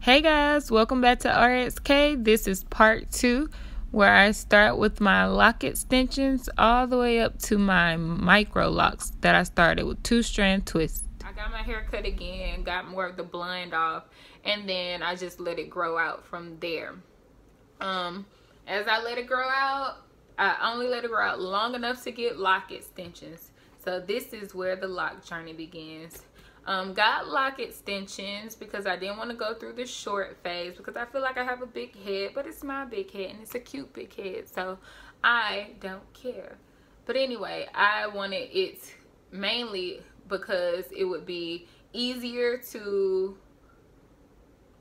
Hey guys, welcome back to RXK. This is part 2 where I start with my lock extensions all the way up to my micro locks that I started with 2-strand twists. I got my hair cut again, got more of the blonde off, and then I just let it grow out from there. As I let it grow out, I only let it grow out long enough to get lock extensions. So this is where the lock journey begins. Got lock extensions because I didn't want to go through the short phase because I feel like I have a big head, but it's my big head and it's a cute big head, so I don't care. But anyway, I wanted it mainly because it would be easier to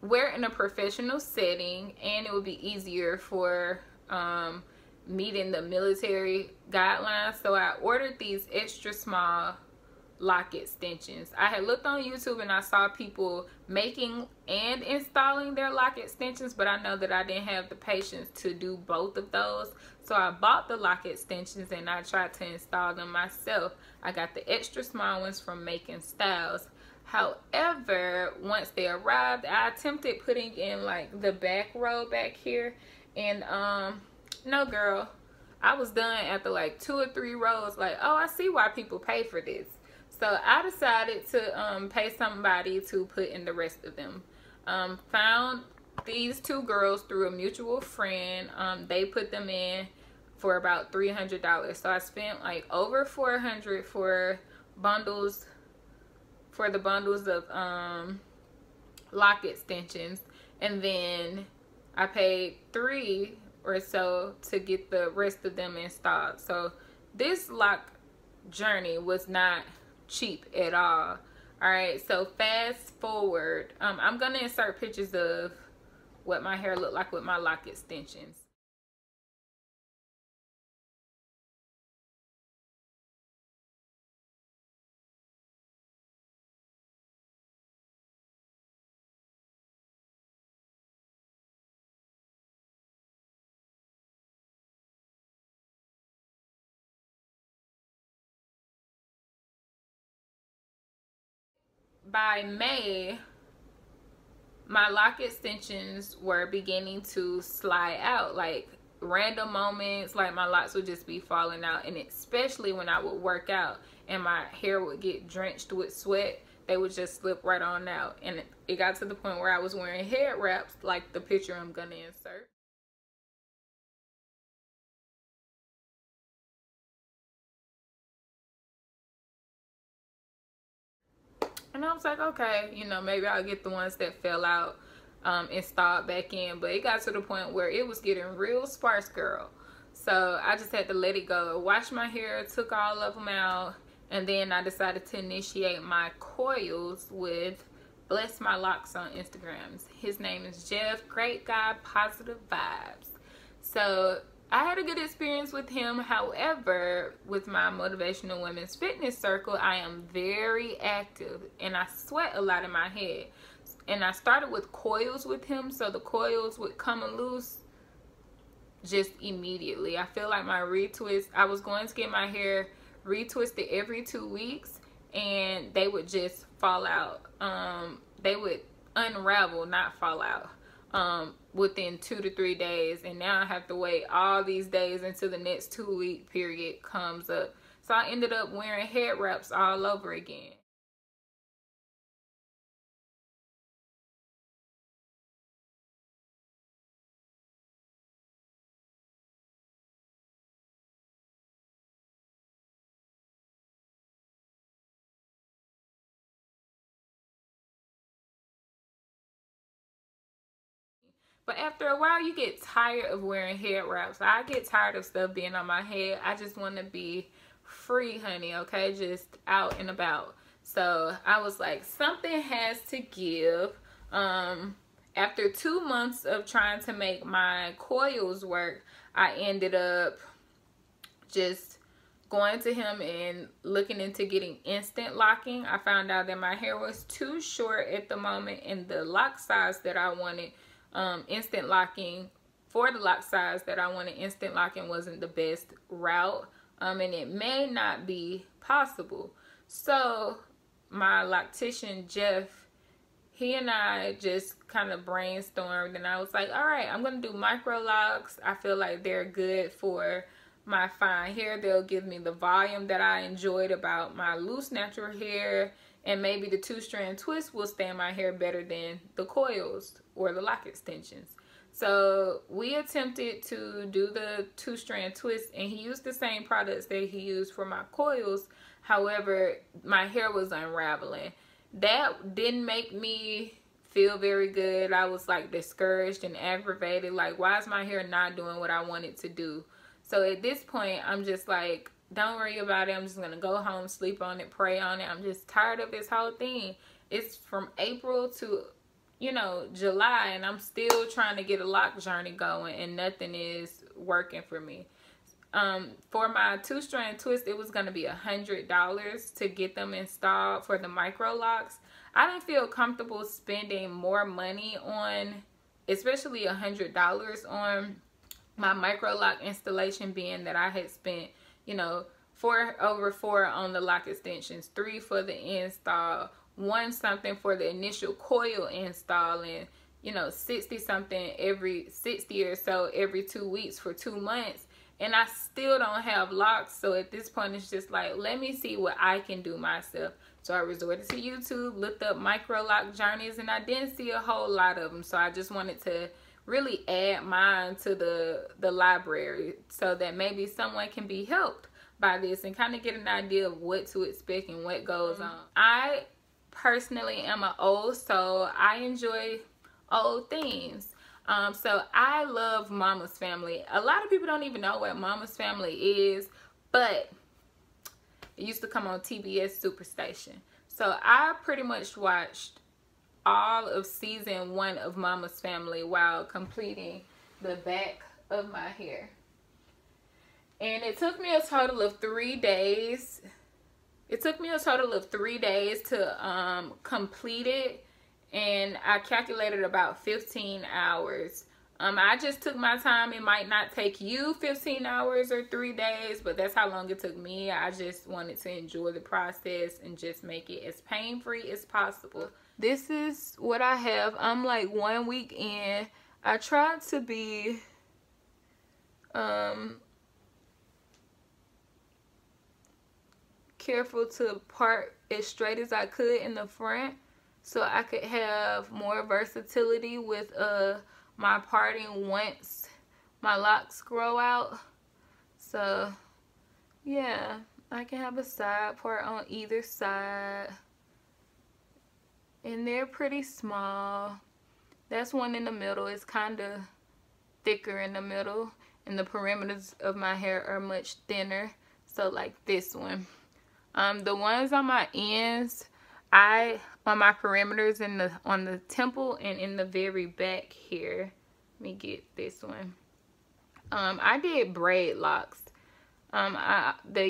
wear in a professional setting, and it would be easier for meeting the military guidelines. So I ordered these extra small lock extensions. I had looked on YouTube and I saw people making and installing their lock extensions, but I know that I didn't have the patience to do both of those. So I bought the lock extensions and I tried to install them myself. I got the extra small ones from Making Styles. However, once they arrived, I attempted putting in like the back row back here, and no girl, I was done after like 2 or 3 rows. Like, oh, I see why people pay for this. So I decided to pay somebody to put in the rest of them. Found these 2 girls through a mutual friend. They put them in for about $300. So I spent like over $400 for bundles, for the bundles of lock extensions, and then I paid $3 or so to get the rest of them installed. So this lock journey was not cheap at all. All right, so fast forward. I'm gonna insert pictures of what my hair looked like with my lock extensions. By May, my lock extensions were beginning to slide out, like random moments, like my locks would just be falling out, and especially when I would work out and my hair would get drenched with sweat, they would just slip right on out. And it got to the point where I was wearing head wraps like the picture I'm gonna insert. And I was like, okay, you know, maybe I'll get the ones that fell out installed back in. But it got to the point where it was getting real sparse, girl. So I just had to let it go. Washed my hair, took all of them out, and then I decided to initiate my coils with Bless My Locks on Instagram. His name is Jeff. Great guy, positive vibes. So I had a good experience with him. However, with my Motivational Women's Fitness Circle, I am very active and I sweat a lot in my head. And I started with coils with him, so the coils would come loose just immediately. I feel like my retwist, I was going to get my hair retwisted every 2 weeks and they would just fall out. They would unravel, not fall out. Within 2 to 3 days, and now I have to wait all these days until the next 2-week period comes up. So I ended up wearing head wraps all over again. But after a while, you get tired of wearing head wraps. I get tired of stuff being on my head. I just want to be free, honey, okay? Just out and about. So I was like, something has to give. After 2 months of trying to make my coils work, I ended up just going to him and looking into getting instant locking. I found out that my hair was too short at the moment, and the lock size that I wanted instant locking, for the lock size that I wanted instant locking, wasn't the best route, and it may not be possible. So my loctician Jeff, he and I just kind of brainstormed, and I was like, all right, I'm going to do micro locks. I feel like they're good for my fine hair. They'll give me the volume that I enjoyed about my loose natural hair, and maybe the 2-strand twist will stay in my hair better than the coils or the lock extensions. So we attempted to do the 2-strand twist, and he used the same products that he used for my coils. However, my hair was unraveling. That didn't make me feel very good. I was like discouraged and aggravated. Like, why is my hair not doing what I want it to do? So at this point, I'm just like, don't worry about it. I'm just going to go home, sleep on it, pray on it. I'm just tired of this whole thing. It's from April to, you know, July, and I'm still trying to get a lock journey going, and nothing is working for me. For my 2-strand twist, it was going to be $100 to get them installed for the micro locks. I didn't feel comfortable spending more money on, especially $100 on my micro lock installation, being that I had spent, you know, over $4 on the lock extensions, $3 for the install, $1 something for the initial coil install, and, you know, 60 something every 60 or so every 2 weeks for 2 months. And I still don't have locks. So at this point, it's just like, let me see what I can do myself. So I resorted to YouTube, looked up micro lock journeys, and I didn't see a whole lot of them. So I just wanted to really add mine to the library, so that maybe someone can be helped by this and kind of get an idea of what to expect and what goes on. I personally am an old soul. I enjoy old things. So I love Mama's Family. A lot of people don't even know what Mama's Family is, but it used to come on TBS Superstation. So I pretty much watched all of season 1 of Mama's Family while completing the back of my hair. And it took me a total of 3 days. It took me a total of 3 days to complete it. And I calculated about 15 hours. I just took my time. It might not take you 15 hours or 3 days, but that's how long it took me. I just wanted to enjoy the process and just make it as pain-free as possible. This is what I have. I'm like 1 week in. I tried to be careful to part as straight as I could in the front, so I could have more versatility with my parting once my locks grow out. So yeah, I can have a side part on either side, and they're pretty small. That's one in the middle. It's kind of thicker in the middle, and the perimeters of my hair are much thinner, so like this one. The ones on my ends, on my perimeters on the temple and in the very back here. Let me get this one. I did braid locks. One of the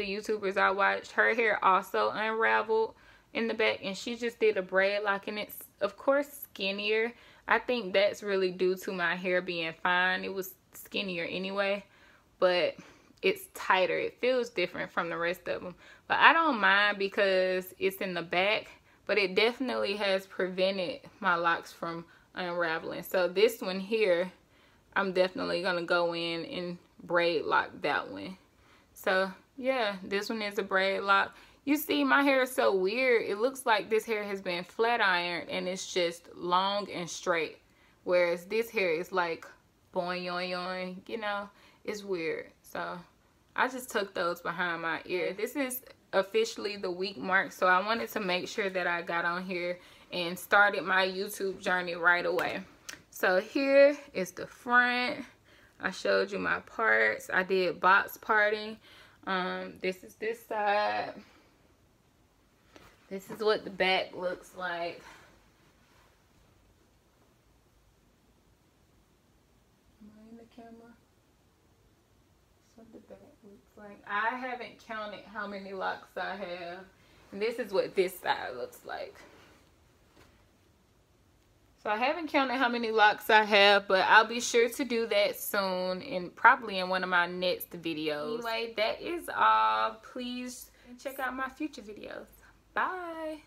YouTubers I watched, her hair also unraveled in the back, and she just did a braid lock, and it's of course skinnier. I think that's really due to my hair being fine. It was skinnier anyway, but it's tighter. It feels different from the rest of them, but I don't mind because it's in the back, but it definitely has prevented my locks from unraveling. So this one here, I'm definitely gonna go in and braid lock that one. So yeah, this one is a braid lock. You see, my hair is so weird. It looks like this hair has been flat ironed and it's just long and straight, whereas this hair is like boing yoing yoing, you know. It's weird. So I just took those behind my ear. This is officially the week mark, so I wanted to make sure that I got on here and started my YouTube journey right away. So here is the front. I showed you my parts. I did box parting. This is this side. This is what the back looks like. Am I in the camera? That's what the back looks like. I haven't counted how many locks I have. And this is what this side looks like. So I haven't counted how many locks I have, but I'll be sure to do that soon, and probably in one of my next videos. Anyway, that is all. Please check out my future videos. Bye.